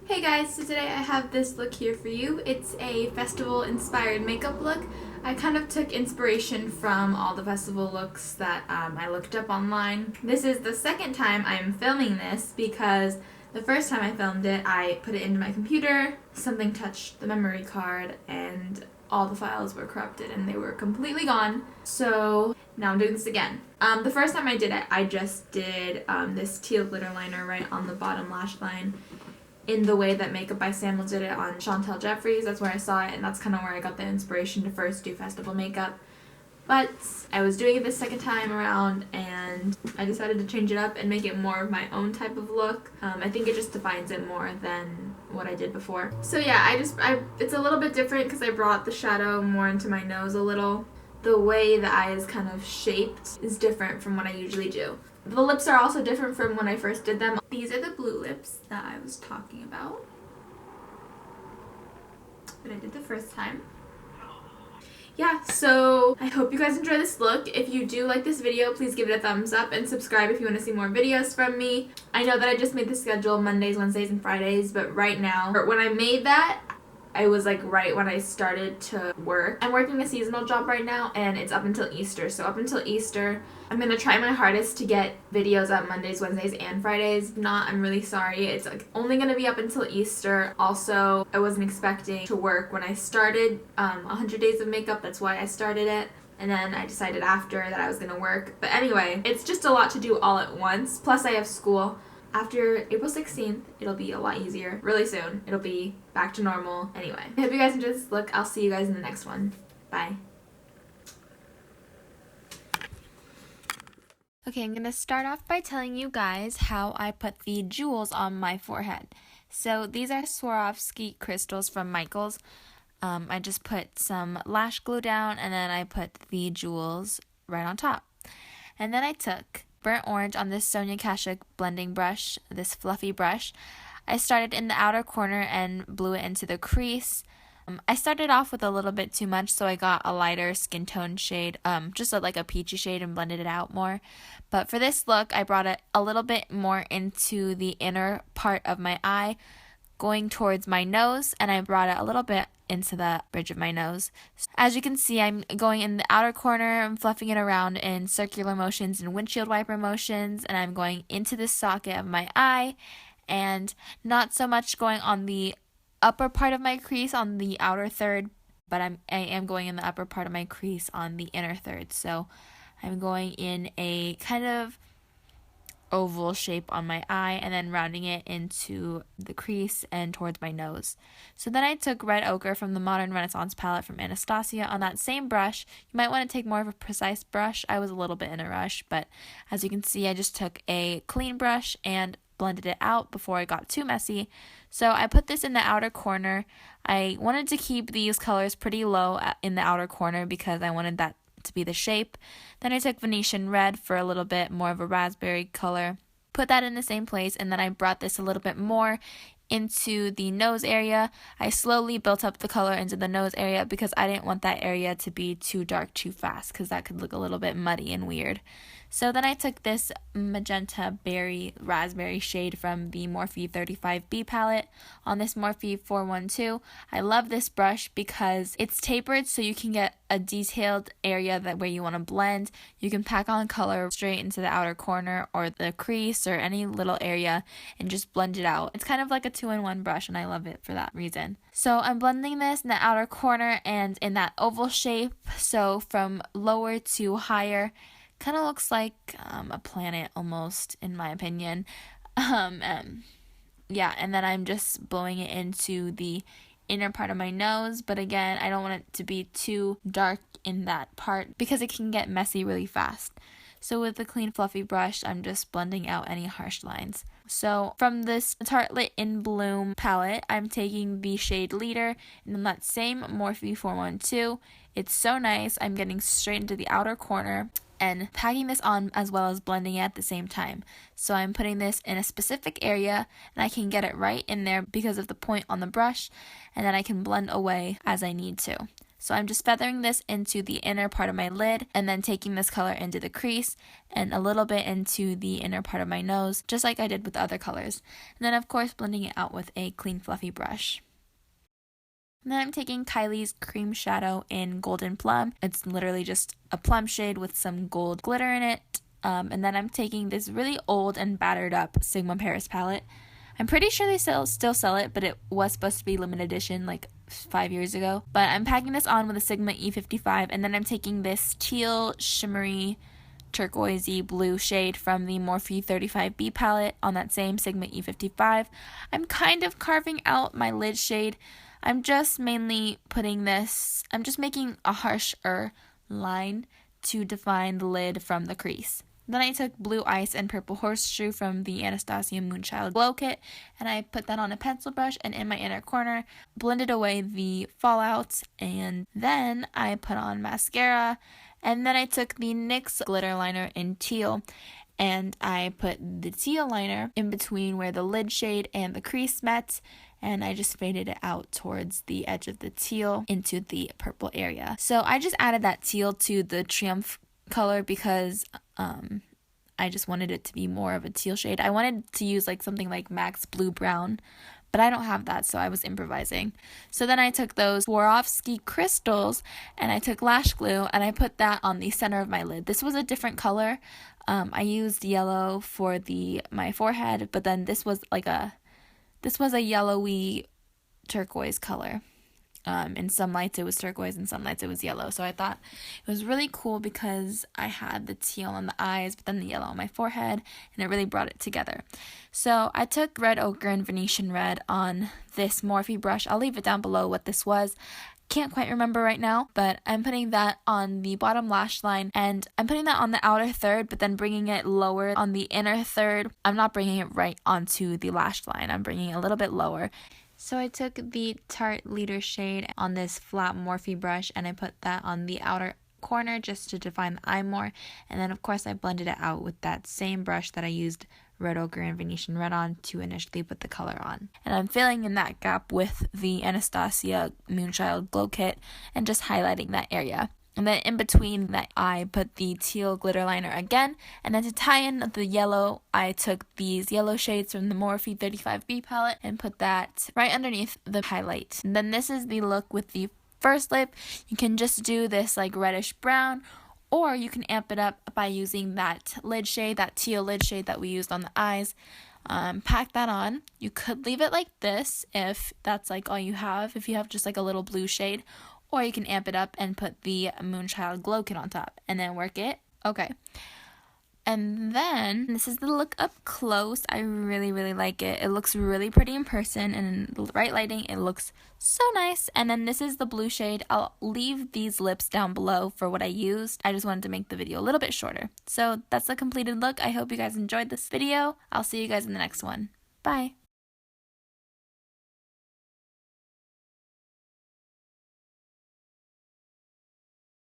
Hey guys, so today I have this look here for you. It's a festival inspired makeup look. I kind of took inspiration from all the festival looks that I looked up online. This is the second time I'm filming this because the first time I filmed it, I put it into my computer, something touched the memory card, and all the files were corrupted and they were completely gone. So now I'm doing this again. The first time I did it, I just did this teal glitter liner right on the bottom lash line in the way that Makeup by Samuel did it on Chantel Jeffries. That's where I saw it, and that's kind of where I got the inspiration to first do festival makeup. But I was doing it this second time around, and I decided to change it up and make it more of my own type of look. I think it just defines it more than what I did before. So yeah, it's a little bit different because I brought the shadow more into my nose a little. The way the eye is kind of shaped is different from what I usually do. The lips are also different from when I first did them. These are the blue lips that I was talking about that I did the first time. Yeah, so I hope you guys enjoy this look. If you do like this video, please give it a thumbs up and subscribe if you want to see more videos from me. I know that I just made the schedule Mondays, Wednesdays, and Fridays, but right now, when I made that, I was like right when I started to work. I'm working a seasonal job right now and it's up until Easter. So up until Easter, I'm going to try my hardest to get videos up Mondays, Wednesdays, and Fridays. If not, I'm really sorry. It's like only going to be up until Easter. Also, I wasn't expecting to work when I started 100 Days of Makeup. That's why I started it. And then I decided after that I was going to work. But anyway, it's just a lot to do all at once. Plus I have school. After April 16th, it'll be a lot easier. Really soon, it'll be back to normal. Anyway, I hope you guys enjoyed this look. I'll see you guys in the next one. Bye. Okay, I'm going to start off by telling you guys how I put the jewels on my forehead. So these are Swarovski crystals from Michaels. I just put some lash glue down and then I put the jewels right on top. And then I took burnt orange on this Sonia Kashuk blending brush, this fluffy brush. I started in the outer corner and blew it into the crease. I started off with a little bit too much, so I got a lighter skin tone shade, just like a peachy shade, and blended it out more. But for this look, I brought it a little bit more into the inner part of my eye, going towards my nose, and I brought it a little bit into the bridge of my nose. As you can see, I'm going in the outer corner, I'm fluffing it around in circular motions and windshield wiper motions, and I'm going into the socket of my eye, and not so much going on the upper part of my crease on the outer third, but I am going in the upper part of my crease on the inner third. So I'm going in a kind of oval shape on my eye and then rounding it into the crease and towards my nose. So then I took red ochre from the Modern Renaissance palette from Anastasia on that same brush. You might want to take more of a precise brush. I was a little bit in a rush, but as you can see, I just took a clean brush and blended it out before it got too messy. So I put this in the outer corner. I wanted to keep these colors pretty low in the outer corner because I wanted that to be the shape. Then I took Venetian red for a little bit more of a raspberry color, put that in the same place, and then I brought this a little bit more into the nose area. I slowly built up the color into the nose area because I didn't want that area to be too dark too fast because that could look a little bit muddy and weird. So then I took this magenta berry raspberry shade from the Morphe 35B palette on this Morphe 412. I love this brush because it's tapered so you can get a detailed area that where you want to blend. You can pack on color straight into the outer corner or the crease or any little area and just blend it out. It's kind of like a 2-in-1 brush and I love it for that reason. So I'm blending this in the outer corner and in that oval shape. So from lower to higher, kind of looks like a planet almost, in my opinion. Yeah, and then I'm just blowing it into the inner part of my nose, but again, I don't want it to be too dark in that part because it can get messy really fast. So with the clean fluffy brush, I'm just blending out any harsh lines. So from this Tartelette In Bloom palette, I'm taking the shade Leader, and in that same Morphe 412, it's so nice. I'm getting straight into the outer corner and packing this on as well as blending it at the same time. So I'm putting this in a specific area and I can get it right in there because of the point on the brush, and then I can blend away as I need to. So I'm just feathering this into the inner part of my lid and then taking this color into the crease and a little bit into the inner part of my nose, just like I did with the other colors. And then of course blending it out with a clean fluffy brush. And then I'm taking Kylie's Cream Shadow in Golden Plum. It's literally just a plum shade with some gold glitter in it. And then I'm taking this really old and battered up Sigma Paris palette. I'm pretty sure they still sell it, but it was supposed to be limited edition like 5 years ago. But I'm packing this on with a Sigma E55, and then I'm taking this teal, shimmery, turquoisey blue shade from the Morphe 35B palette on that same Sigma E55. I'm kind of carving out my lid shade. I'm just mainly I'm just making a harsher line to define the lid from the crease. Then I took Blue Ice and Purple Horseshoe from the Anastasia Moonchild Glowkit, and I put that on a pencil brush and in my inner corner, blended away the fallouts, and then I put on mascara, and then I took the NYX glitter liner in teal, and I put the teal liner in between where the lid shade and the crease met, and I just faded it out towards the edge of the teal into the purple area. So I just added that teal to the Triomphe color because I just wanted it to be more of a teal shade. I wanted to use like something like Max Blue Brown, but I don't have that, so I was improvising. So then I took those Swarovski crystals and I took lash glue and I put that on the center of my lid. This was a different color. I used yellow for my forehead, but then this was a yellowy turquoise color. In some lights it was turquoise, in some lights it was yellow. So I thought it was really cool because I had the teal on the eyes, but then the yellow on my forehead, and it really brought it together. So I took red ochre and Venetian red on this Morphe brush. I'll leave it down below what this was. Can't quite remember right now, but I'm putting that on the bottom lash line, and I'm putting that on the outer third, but then bringing it lower on the inner third. I'm not bringing it right onto the lash line. I'm bringing it a little bit lower. So I took the Tarte Leader shade on this flat Morphe brush and I put that on the outer corner just to define the eye more. And then of course I blended it out with that same brush that I used red ochre and Venetian red on to initially put the color on. And I'm filling in that gap with the Anastasia Moonchild Glowkit and just highlighting that area. And then in between that, I put the teal glitter liner again. And then to tie in the yellow, I took these yellow shades from the Morphe 35B palette and put that right underneath the highlight. And then this is the look with the first lip. You can just do this like reddish brown, or you can amp it up by using that lid shade, that teal lid shade that we used on the eyes. Pack that on. You could leave it like this if that's like all you have, if you have just like a little blue shade. Or you can amp it up and put the Moonchild Glowkit on top and then work it. Okay. And then this is the look up close. I really, really like it. It looks really pretty in person, and in the right lighting, it looks so nice. And then this is the blue shade. I'll leave these lips down below for what I used. I just wanted to make the video a little bit shorter. So that's the completed look. I hope you guys enjoyed this video. I'll see you guys in the next one. Bye.